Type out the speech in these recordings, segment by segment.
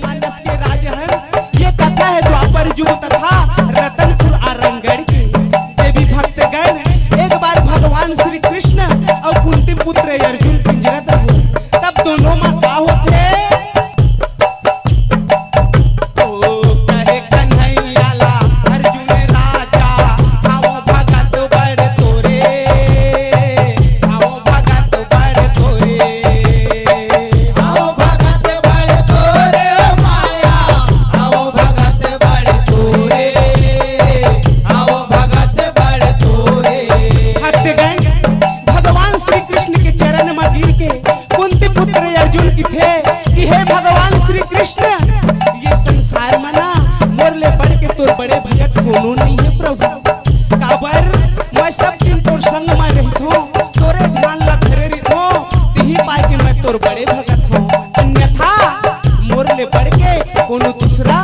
मानस के राज है ये कथा है द्वापर युग तथा रतनपुर आरंगगढ़ की। देवी भक्तगण एक बार भगवान श्री कृष्ण और कुंती पुत्र अर्जुन पिंजरत रहे, तब दोनों में का होते बड़े भगत कोनो नहीं है प्रभु काबर मैं सब दिन तोर संग में रही हूँ, तोरे ध्यान ला धरे रही हूँ, तिही पाए के मैं तोर बड़े भगत हूँ, अन्यथा मोर ले बढ़ के कोनो दूसरा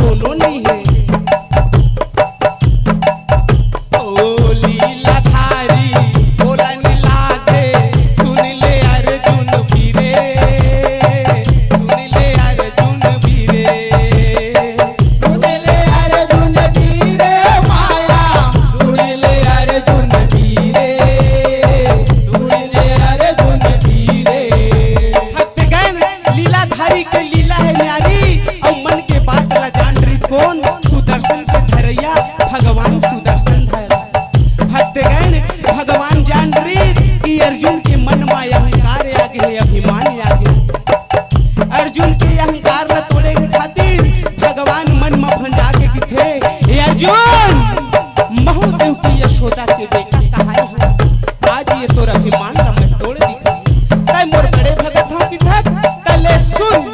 कोनो नहीं है। ओ लीलाधारी बोलन लागे सुन ले अर्जुन वीरे, सुन ले अर्जुन वीरे। कौन सुदर्शन के धरैया भगवान सुदर्शन धर भक्तगण भगवान जान रही कि अर्जुन के मन में अहंकार आ गए, अभिमान आ गए। अर्जुन के अहंकार ला तोड़े के खातिर भगवान मन में भंडा के थे, हे अर्जुन महादेव की यशोदा के बेटा कहां है, आज ये तोर अभिमान ला मैं तोड़ दी तय मोर बड़े भगत हूं कि थक तले सुन।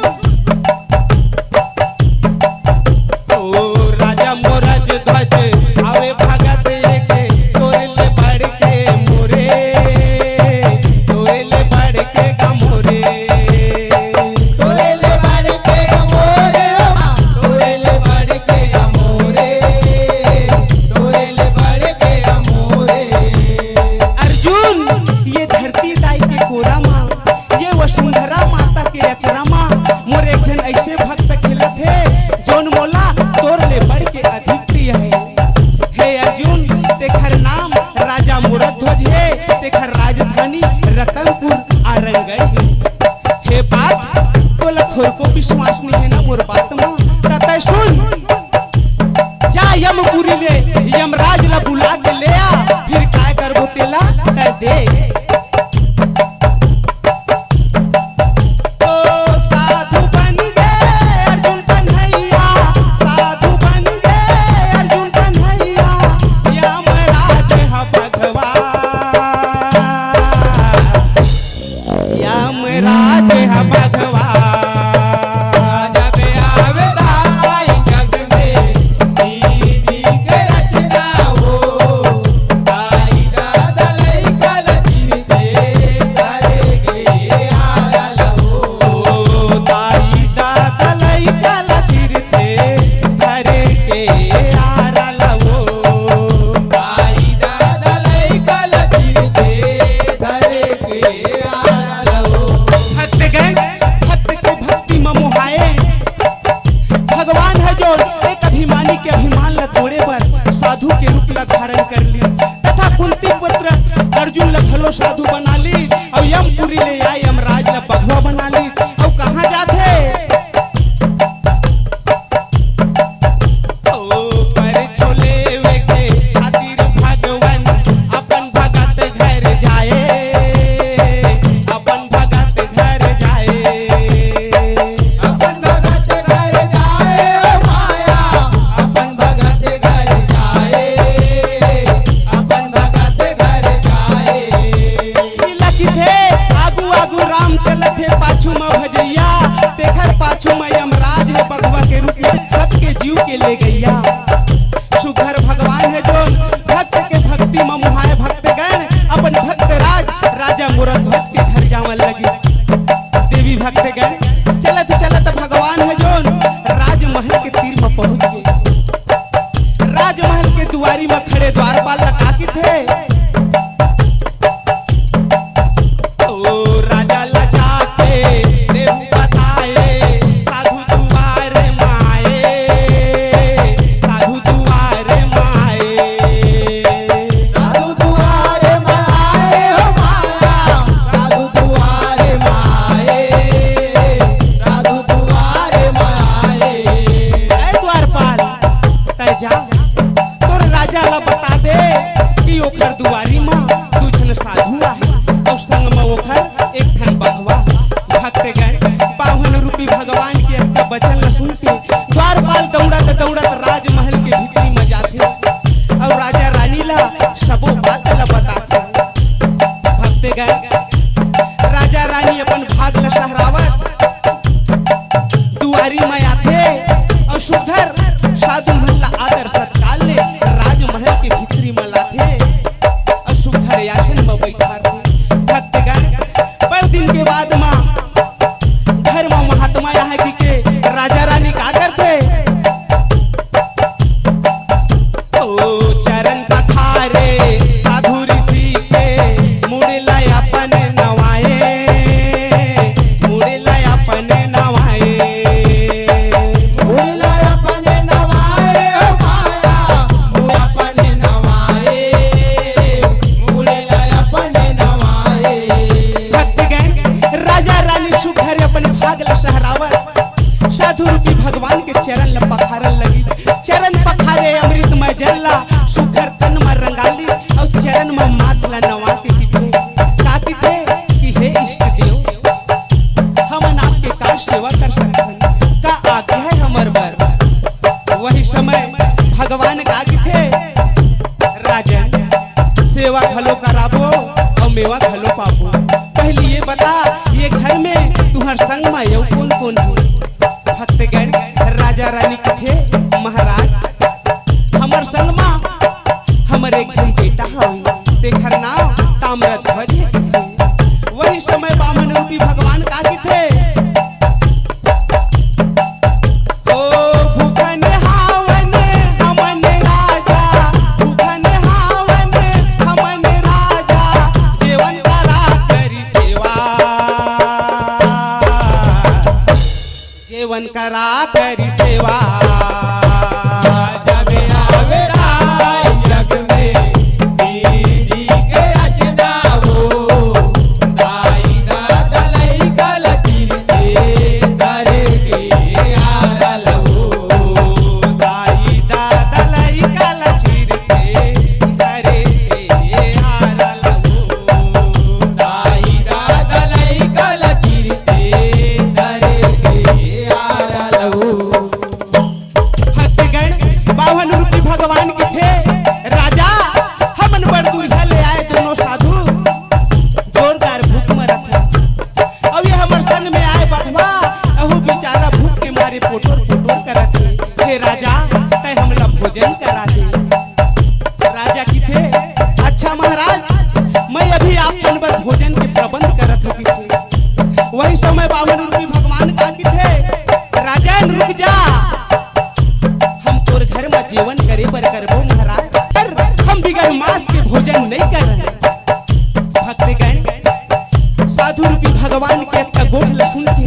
राजधानी रतनपुर आरंगगढ़ हे बात तोला थोर को विश्वास नहीं है ना मोर बात में तय सुन जा यमपुरी ले यमराज ला बुला के ले आ, फिर काय करबो तेला तय दे। अर्जुन लखलो साधु बना ली और यमपुरी ले आए यमराज ला बघवा बना ली और कहाँ जाते पर छोले वे के खातिर भगवान अपन भगत घर जाए, अपन भगत घर जाए, अपन भगत घर जाए माया, अपन भगत घर जाए, अपन भगत घर आगू आगू राम चलत है पाछू में भजैया, तेखर पाछू में यमराज है बघवा के रूप में सबके जीव के ले गैया। सुघर भगवान है जो भक्त के भक्ति में मुहाए भक्तगण अपन भक्त राज राजा मुरध्वज के घर जावन लगी। देवी भक्तगण चलत चलत भगवान है जो राजमहल के तीर में पहुंच गए। राजमहल के दुआरी में खड़े द्वारपाल लगा के थे, राजा लजा के देव बताए दिन के बाद माँ घर में महात्मा यहाँ के राजा रानी का करते चरण पखारे साधु ऋषि के मुड़ला अपन नवाए मुड़ला अपन नवाए मुड़ला अपन नवाए माया अपन नवाए मुड़ला अपन नवाए। भक्तगण राजा रानी सुखर अपन भाग ल सहरावत साधु रूपी भगवान के चरण ल पखारन लगी चरण पखारे अमृतमय जलला सुखर तन में रंगाली और चरण में माथ ला नवा के किथे काती थे कि हे इष्ट देव हमन आपके का सेवा कर सकते का आज्ञा है हमर बर। वही समय भगवान का थे राजन सेवा खलो कराबो और मेवा खलो पाबो। पहले ये बता ये घर में तुम्हार संग में यौ कौन कौन हो। भक्तगण राजा रानी थे महाराज हमर संग में हमर एक जन बेटा हई तेखर नाम ताम्रध्वज है। वही समय बामन रूपी भगवान का थे ओ भूखन हावन हमन राजा भूखन हावन हमन राजा जीवन करा करी सेवा जीवन करा करी सेवा। जब आवे राय जग में दीदी के रचना हो दाई दादा लई गल चिरते करे के आरल हो दाई दादा लई काला छिरते करे के हारल हो दाई दादा लई गल चिरते करे के आरल हो। भक्तगण बावन रूपी भगवान के थे राजा हमन बड़ दूल्हा ले आए दोनों साधु जोरदार भूख में रखे अब ये हमर संग में आए बढ़वा अहू बेचारा भूख के मारे पोटोर पोटोर करत हे राजा तय हमला भोजन करा दे। राजा की थे अच्छा महाराज मैं अभी आप मन पर भोजन के प्रबंध करत होगी थे। वही समय बावन रूपी भगवान का की थे राजन रुक जा हम तोर घर में जीवन करे पर करबो महाराज पर हम बिगर मांस के भोजन नहीं कर रहे। भक्तगण साधु रूपी भगवान के का गोठ ल सुन के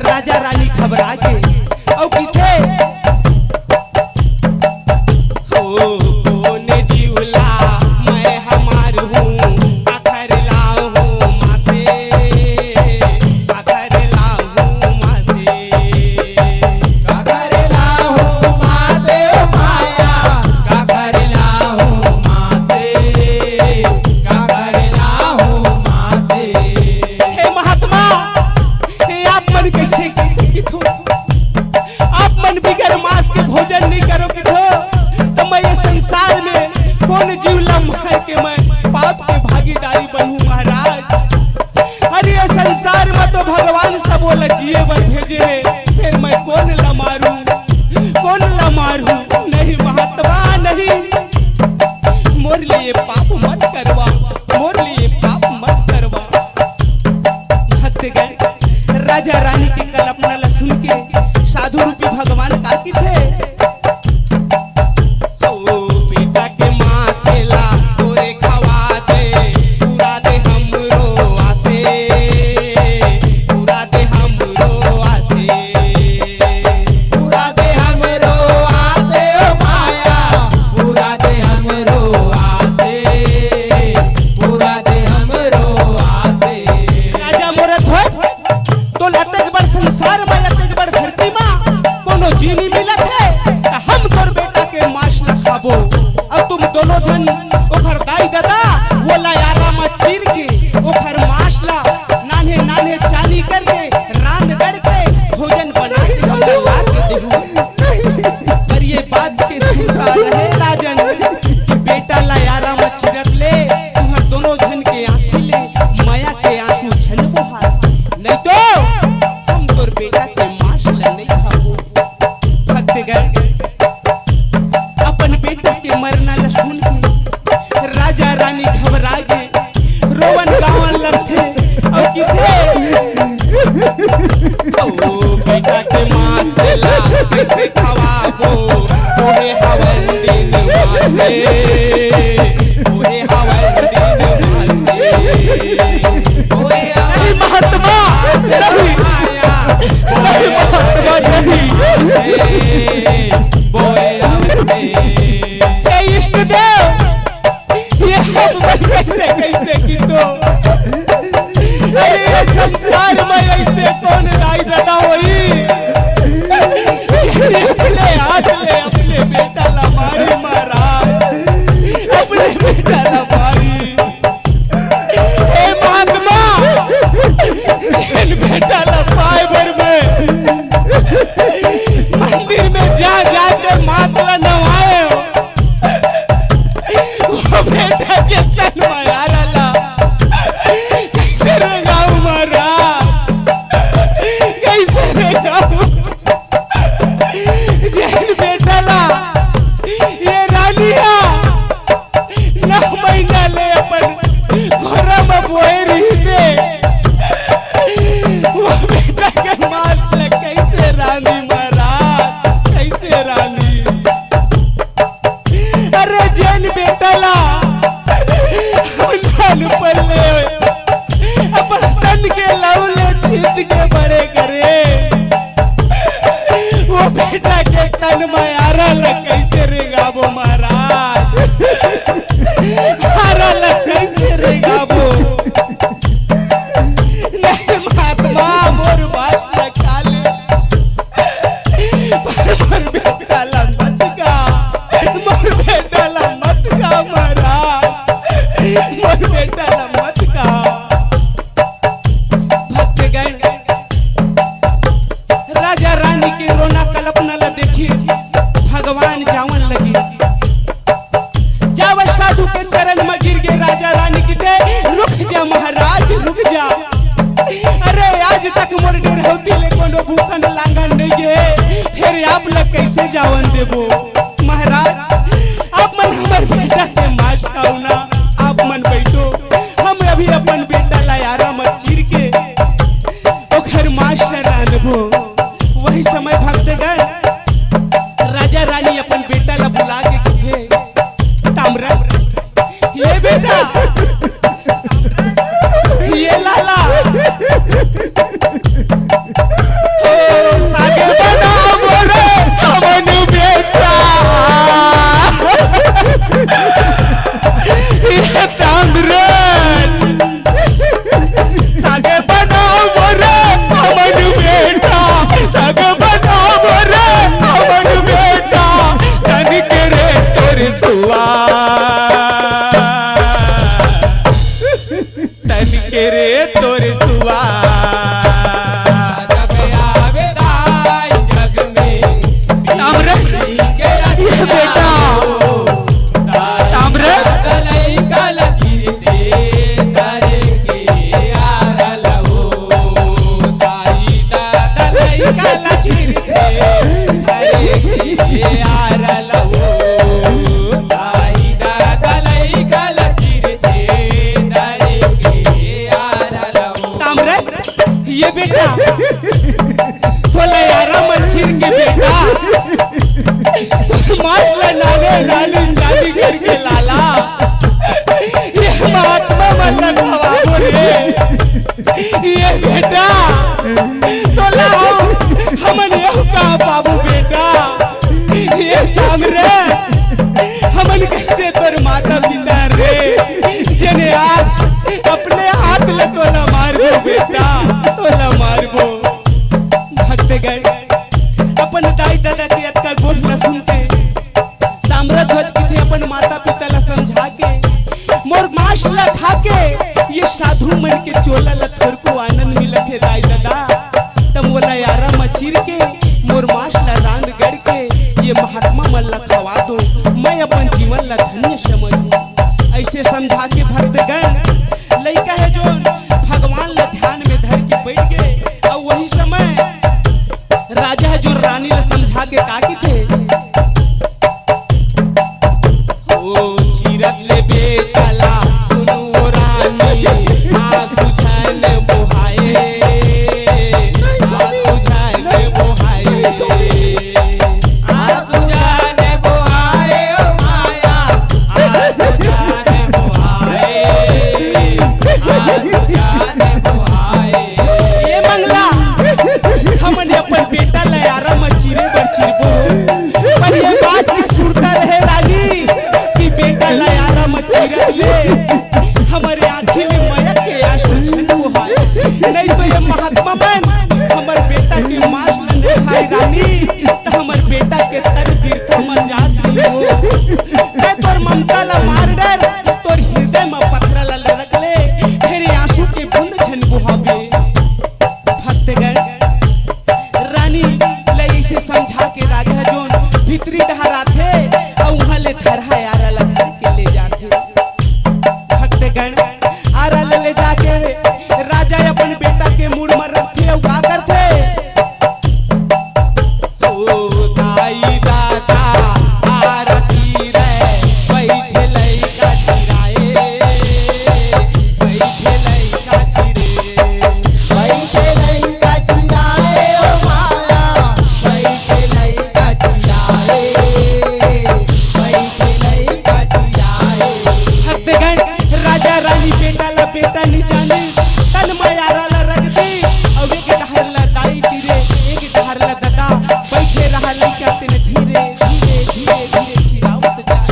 राजा रानी घबरा के और किथे ओ कोने जीवला मैं हमार हूँ आखर लाओ हूँ माँ से आखर लाओ हूँ माँ से काकरला हो माते माया काकरला हो माते काकरला हो माते। हे महात्मा हे आप मन कैसे कैसे किथो आप मन बिगर मांस के भोजन नहीं करोगे तो मैं ये संसार में कौन जीवला मार के मैं पाप के भागीदारी बनूं महाराज। अरे ये संसार में तो भगवान सब बोला जिए बर भेजे फिर मैं कौन ला मारूं नहीं महात्मा नहीं मोर लिए पाप मत करवा मोर लिए पाप मत करवा। भक्तगण राजा रानी की कल्पना ला सुन के साधु रूपी भगवान का की थे ओ बेटा के माँ से ला तोरे खवा दे पूरा दे हमरो आसे पूरा दे हमरो आसे पूरा दे हमरो आते माया पूरा दे हमरो आते पूरा दे हमरो आते। राजा मोरत हो तो लतक बड़ संसार में लतक बड़ धरती में कोनो जीनी मिलत है ओ बेटा के मासला कैसे खवाबो ओहे हवन दिन मासे ओहे हवन दिन मासे ओहे नहीं महात्मा नहीं नहीं महात्मा नहीं बोए आवते ये इष्ट देव ये हम कैसे कैसे कितो अरे ये संसार में ऐसे कौन राय दादा होई अपने हाथ ले अपने बेटा ला मारी महाराज अपने बेटा ला मारी हे महात्मा इन बेटा ला पाए भर में मंदिर में जा जाकर मातला नवाए हो वो बेटा के तन मारा ला कैसे रेगाऊ मारा कैसे रेगाऊ जैन बेटा ला ये रानिया 9 महीना ले अपन घोड़ा में बोए रही थे वो बेटा के मात ले कैसे रानी महाराज कैसे रानी अरे जैन बेटा ला उन्हान पल्ले अपन तन के लौले जीत के बड़े करे वो बेटा के तन में आरा ला कैसे रेगाबो महाराज आरा ला कैसे रेगाबो नहीं महात्मा मोर बात न खाले मोर बेटा ला मत गा मोर बेटा ला मत गा महाराज मोर बेटा ला मत गा भक्तगण राजा रानी के रोना कल्पना ला देखी भगवान जावन लगी जावल साधु के चरण में गिर गए राजा रानी की दे रुक जा महाराज रुक जा अरे आज तक मोर डर होती ले कोनो भूखन लांगन नहीं है फिर आप लोग कैसे जावन देबो महाराज आप मन हमर बेटा के मास खाओ ना आप मन बैठो हम अभी अपन बेटा ला यारा मत चीर के ओखर मास रानबो वही समय भक्तगण राजा रानी अपन बेटा ला बुला के कहे ताम्रत ये बेटा ये लाला ओ सागे बना मोरे हमन बेटा ये ताम्रत सागे बना मोरे हमन बेटा सागे बना मोरे हमन बेटा तन के रे तोर सुआ तन के रे तोर सुआ जब आवे दाई जग में ताम्रत ये बेटा ताम्रत गलई गल गिरते करे के आरल हो ताई दादा गलई गल गिरते करे के आरल हो ताई दादा गलई गल गिरते करे के आरल हो ताम्रत ये बेटा बोला यारा मच्छर के बेटा मातला नाले नाली जाली करके लाला ये महात्मा मन खवाबो रे ये बेटा तोला हमन यह का बाबू बेटा ये ताम्रे हमन कैसे तोर माता पिता रे जने आज अपने हाथ ले तोला मारबो बेटा तोला मारबो भक्तगण अपन दाई दादा के अक्का गोठ न सुनते ताम्रध्वज के थे अपन माता पिता ला समझा के मोर माश ला खा के ये साधु मन के चोला ला थोर को आनंद मिलत है दाई दादा तम बोला यारा मचीर के मोर माश ला रांद गड़ के ये महात्मा मन ला खवा दो मैं अपन जीवन ला धन्य समझूं ऐसे समझा के भक्तगण लइका है जो भगवान ला ध्यान में धर के बैठ गए और वही समय राजा जो रानी ला समझा के का की थे ओ चीरत ले बेतला सुनो रानी आंसू छन बुहाए नहीं तो ये महात्मा मन हमर बेटा के मांस न खाई रानी तो हमर बेटा के तर तीर्थ मर जात नहीं हो। मैं तोर ममता ला मार डर तोर हृदय में पत्थर ला रगले तेरे आंसू के बूंद झन बुहावे। भक्तगण रानी ले इसे समझा के राजा जोन भीतरी डहरा थे और वहां ले थरहा यारा ला धर के ले जाते। भक्तगण आरा ले जाके राजा अपन बेटा के मुड़ में रखे और का करते ओ दाई दादा आरती रे बैठे लइका चिराए बैठे लइका चिरे बैठे लइका चिराए ओ माया बैठे लइका चिराए बैठे लइका चिराए। भक्तगण राजा रानी बेटा ला बेटा नहीं जाने तन मायारा ला रख दी और एक धार ला दाई तीरे एक धार ला दादा बैठे रहा लइका तेने धीरे धीरे धीरे धीरे चिरावत जाए।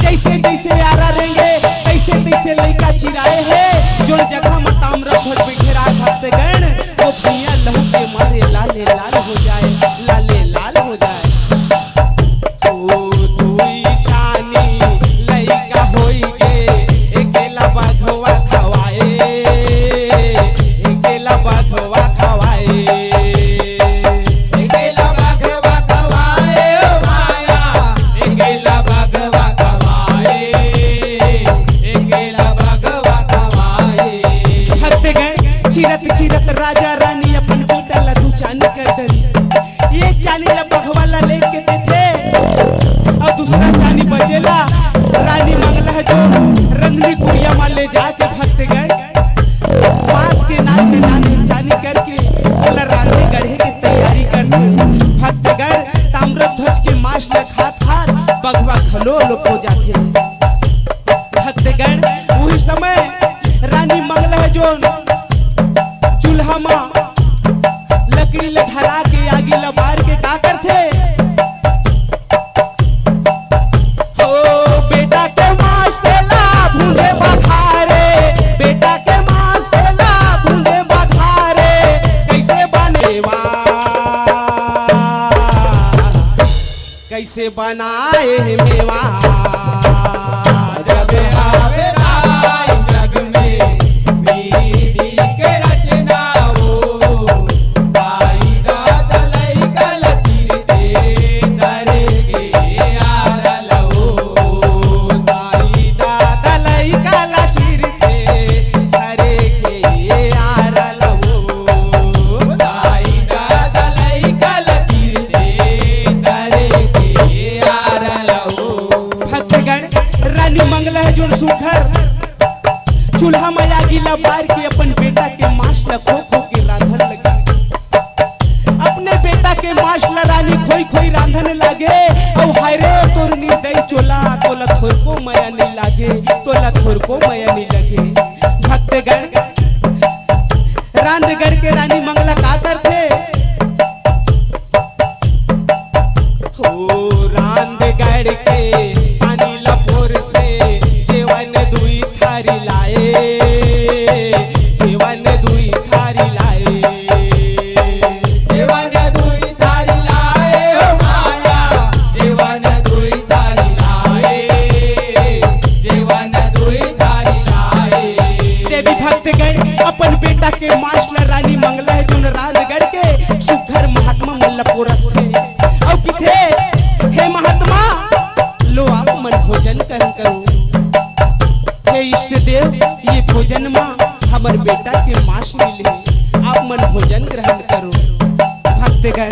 जैसे जैसे यारा रहेंगे तैसे तैसे लइका चिराए है जो जगह में ताम्र भर बैठे रहा। भक्तगण वो भैया लहू के मारे लाले लाल हो जाए लाले लाल हो जाए। ओ दुई जानी लइका होई गे एकेला बाघवा खवाए एकेला बाघवा खवाए एकेला बाघवा खवाए ओ माया एकेला बाघवा खवाए एकेला बाघवा खवाए। भक्तगण चिरत चिरत राजा रानी अपन बेटा ला दू चानी कर दरी। ये चानी ला बघवा ला लेके देते और दूसरा चानी बचेला रानी मंगला जो रंगनी कुड़िया मा ले जाके भक्तगण पास के नाते चानी करके बोला रानी गढ़े की तैयारी करते। भक्तगण ताम्रध्वज के मांस ला खात खात बघवा खलोल हो जाते। भक्तगण वही समय रानी मंगला जो चूल्हा मा लकड़ी ले धरा के आगे ला बार के का करथे ओ बेटा के मांस देला भूले बखारे बेटा के मांस देला भूले बखारे कैसे बनेवा कैसे बनाए मेवा जब आवे आई जग में विधि के रचना हो दाई दादा लइका लतीर दे धरे के आरल हो दाई दादा लइका ला चिर के धरे के आरल हो दाई दादा लइका लतीर दे धरे के आरल हो। भक्तगण रानी मंगला है जो सुखर चूल्हा में आगी ला बार के अपन बेटा के मांस ला खो खो के रांधन लगी। अपने बेटा के मांस ला रानी खोई खोई रांधन लागे और हाय रे तोर निर्दयी चोला तोला थोर को माया नहीं लागे तोला थोर को माया नहीं लगे। भक्तगण रांधगढ़ के रानी मंगला का करते हो रांधगढ़ के पानी लपोर से जेवन दुई थारी लाए जेवन दुई थारी लाए देवन दुई थारी लाए ओ माया देवन दुई थारी लाए देवन दुई थारी लाए। देवी भक्तगण अपन बेटा के मांस ला रानी मंगला है जो रांधगढ़ के सुघर महात्मा मल्लपोरस थे और किथे हे महात्मा लो आप मन भोजन करूं हे इष्ट देव ये भोजन मां हमर बेटा के मांस मिले आप मन भोजन ग्रहण करो। भक्तगण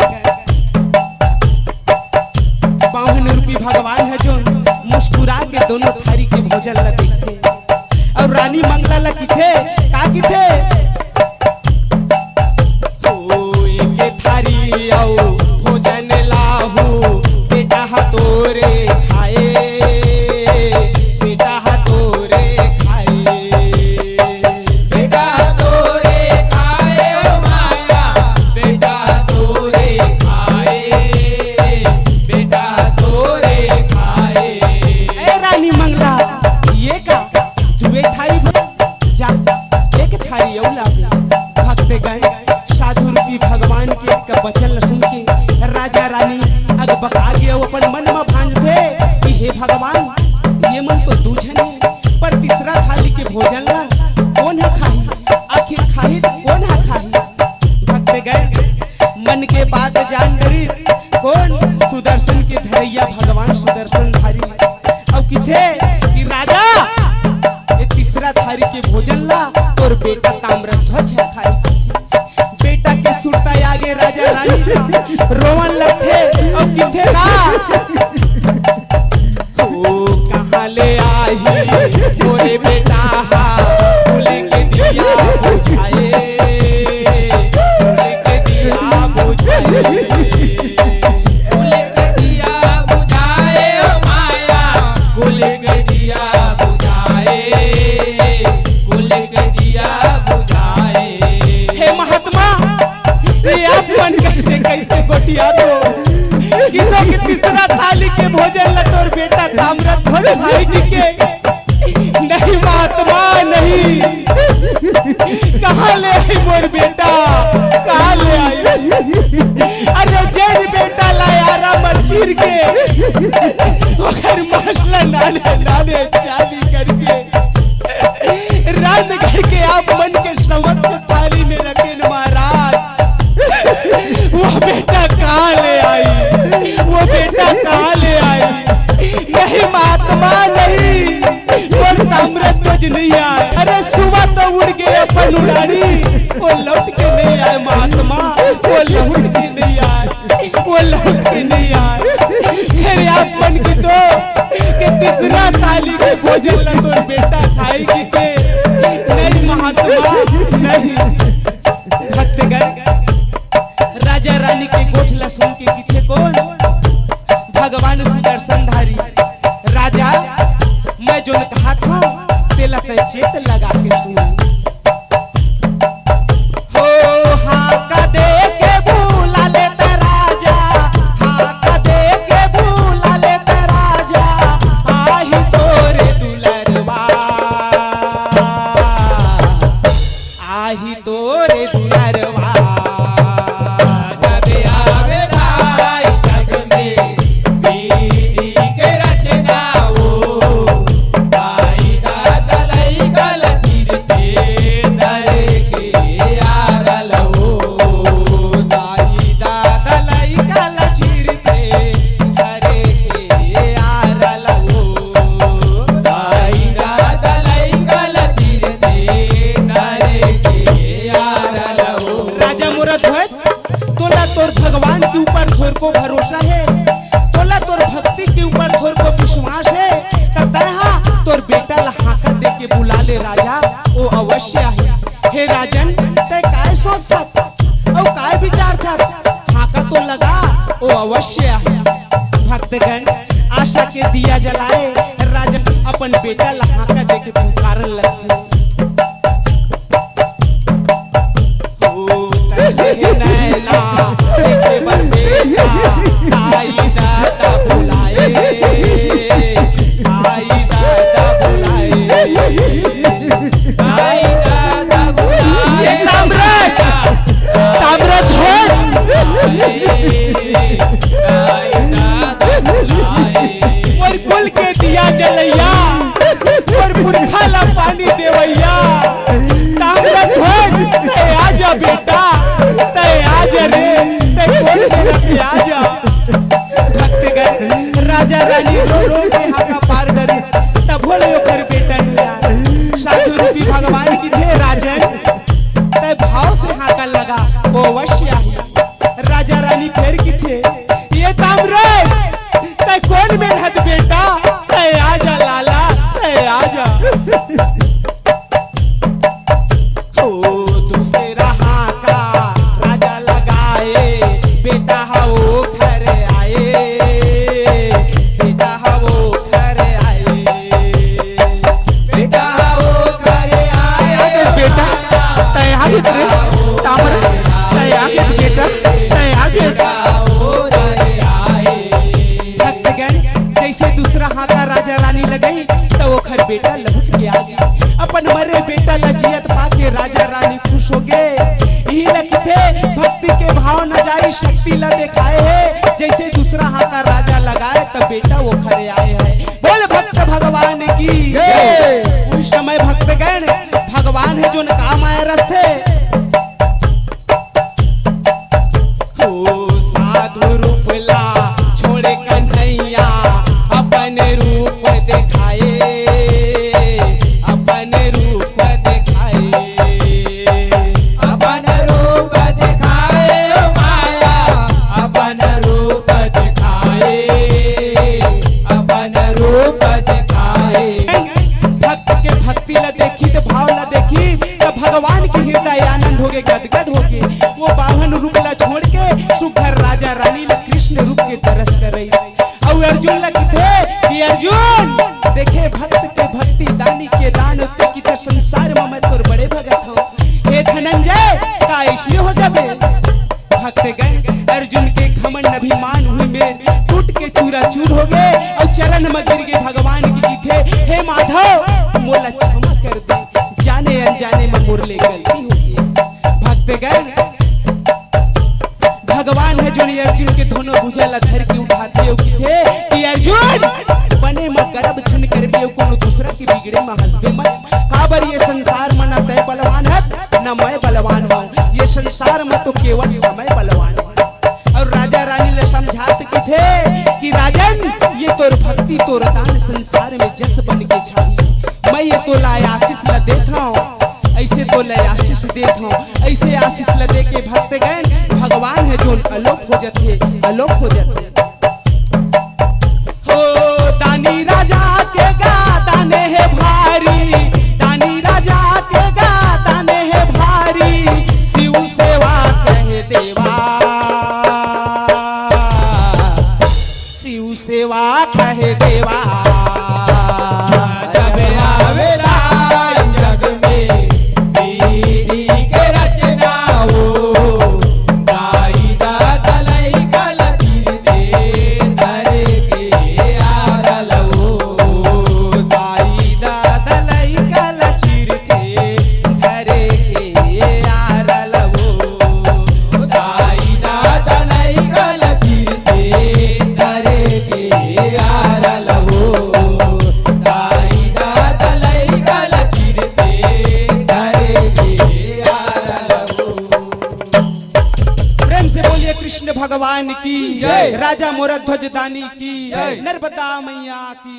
पावन रूपी भगवान है जो मुस्कुरा के दोनों थारी के भोजन ला देखते और रानी मंगला ला किथे का किथे ओ एक थारी आओ भोजन लाहू बेटा तोरे खाए बेटा तोरे खाए बेटा तोरे खाए ओ माया भक्तगण साधु रूपी भगवान के एक वचन सुन के राजा रानी अग बका गया अपन मन में भांजते कि हे भगवान ये मन तो दूझन है पर तीसरा थाली के भोजन ला कौन है खाही, आखिर खाही कौन है खाही। भक्तगण मन के बात जान करी कौन सुदर्शन के धरैया भगवान सुदर्शन धारी अब किथे कि राजा ये तीसरा थाली के भोजन ला और बेटा ताम्रध्वज है खाई। बेटा के सुरता आगे राजा रानी रोवन लगे अब किथे ना ओ कहाँ ले आई मोरे बेटा फूले के दिया बुझाए, फूले के दिया बुझाए, फूल के दिया बुझाए ओ माया, फूल के दिया बुझाए, फूल के दिया बुझाए। हे महात्मा ये आप मन कैसे कैसे गोटिया दो कि तो कि तीसरा थाली के भोजन ला तोर बेटा ताम्रध्वज भाई जी के नहीं महात्मा नहीं कहाँ ले आई मोर बेटा, कहाँ ले आई अरे जैन बेटा लाया मचीर के ओकर मसला नाने नाने चाली करके रात घर के आप मन के समझ थाली में रखे महाराज वो बेटा कहाँ ले आई, वो बेटा कहाँ ले आई। नहीं महात्मा नहीं वो ताम्रध्वज नहीं आए, अरे सुबह तो उड़ गए अपन उड़ानी वो लौट के नहीं आए महात्मा, वो लौट के नहीं आए, वो लौट के नहीं आए। फिर आप मन के तो कि तीसरा थाली के भोजन ला तो बेटा खाएगी के नहीं महात्मा नहीं। भक्तगण राजा रानी के गोठला सुन के किथे कौन भगवान सुदर्शनधारी राजा मैं जो कहा था तेला से चेत लगा के सुन हो हाँ का दे के भूला लेता राजा, हाँ का दे के भूला लेता राजा आही तोरे दुलरवा, आही तोरे दुलरवा। जब आवे राय जग में बीड़ी के रचना हो, दाई दादा लई गल चिरते नर के आरल हो, दाई दादा लई गल चिरते हरे के आरल हो, दाई दादा लई गल चिरते नर के आरल हो। राजा मुरध्वज तोला तोर भगवान के ऊपर थोर को भरोसा है, तोला तोर भक्ति के ऊपर थोर को विश्वास है तब तहा तोर बेटा ला हाका दे के बुला ले राजा वो अवश्य है। हे राजन ते काय सोचता और काय विचार था हाका तो लगा वो अवश्य है। भक्तगण आशा के दिया जलाए राजन अपन बेटा ला हाका दे के पुकारन लगे नैना देखे बर बेटा आई दादा बुलाए, आई दादा बुलाए, दाई दादा बुलाए ताम्रध्वज दाई दादा बुलाए। और कुल के दिया जलैया और पुरखा ला पानी देवैया ताम्रध्वज ते आजा बेटा ते आजा रे ते कौन मेरा पे आजा। भक्तगण राजा रानी रो रो के हाका पार करे तब बोले ओकर बेटा नहीं आए। साधु रूपी भगवान की थे राजन ते भाव से हाका लगा वो अवश्य आई। राजा रानी फिर की थे ये ताम्रध्वज ते कौन मेरा बेटा ते आजा लाला ते आजा। ओ दूसरा हाका राजा लगाए बेटा हो घर आए, बेटा हो घर आए, बेटा हो घर आए बेटा तय आगे तामर तय आगे बेटा तय आगे। हो रे आए। भक्तगण जैसे दूसरा हाथा राजा रानी लगई तो वो घर बेटा लहुट के आ गया अपन मरे बेटा ला जियत पाके राजा रानी खुश हो गए। भक्ति ला दिखाए है, जैसे दूसरा हाथा राजा लगाए तब बेटा वो खड़े आए है। बोल भक्त भगवान की उस समय भक्तगण भगवान है जो न काम आए रस्ते। साधु रूप ला छोड़े कन्हैया अपन रूप दिखाए, अपन रूप दिखाए, अपन रूप दिखाए हो माया, अपन रूप दिखाए, अपन रूप दिखाए। भक्त के भक्ति ला देखी तो भाव ला देखी तो भगवान के हृदय आनंद हो गए, गदगद हो गए। वो बाहन रूप ला छोड़ के सुघर राजा रानी ला कृष्ण रूप के तरस कर रही। और अर्जुन ला किथे कि अर्जुन देखे भक्त के भक्ति दानी के दान होते कि तो संसार में मैं तोर बड़े भगत हूँ। हे धनंजय का इसलिए हो जाबे। भक्तगण अर्जुन के घमंड अभिमान हुई में टूट के चूरा चूर हो गए और चरण में गिर गए भगवान की जीथे। हे माधव मोला क्षमा कर दे, जाने अनजाने में मुरले गलती हो गई। भक्तगण भगवान है जो अर्जुन के दोनों भुजा ला धर के उठाते हो किथे कि अर्जुन बने में गर्भ छुन कर के कोनो दूसरा की बिगड़े में हंसबे मत। काबर ये संसार में न तय बलवान है न मैं बलवान हूँ, ये संसार में तो केवल समय बलवान है। और राजा रानी ने समझात किथे कि राजन ये तोर भक्ति तोर दान संसार में जस बन के छाई। मैं ये तो लाय आशीष ला देता हूँ, ऐसे तो लय आशीष देता हूँ, ऐसे आशीष ला दे के भक्तगण भगवान है जो अलोक हो जाते, अलोक हो जाते। हो दानी राजा के गा दाने है भारी, दानी राजा के गा दाने है भारी, शिव सेवा कहे देवा, शिव सेवा कहे देवा। जब आवेला जग में पीढ़ी के रचना हो, गाई दा तलई कल तीर दे धर के आरल हो, गाई दा दलई कल चीर के धर के आरल हो, गाई दा तलई कल तीर दे धर के आरल हो, गाई दा तलई कल तीर दे धर के आरल हो। प्रेम से बोलिए कृष्ण भगवान की जय। राजा मोरध्वज दानी की, नर्मदा मैया की।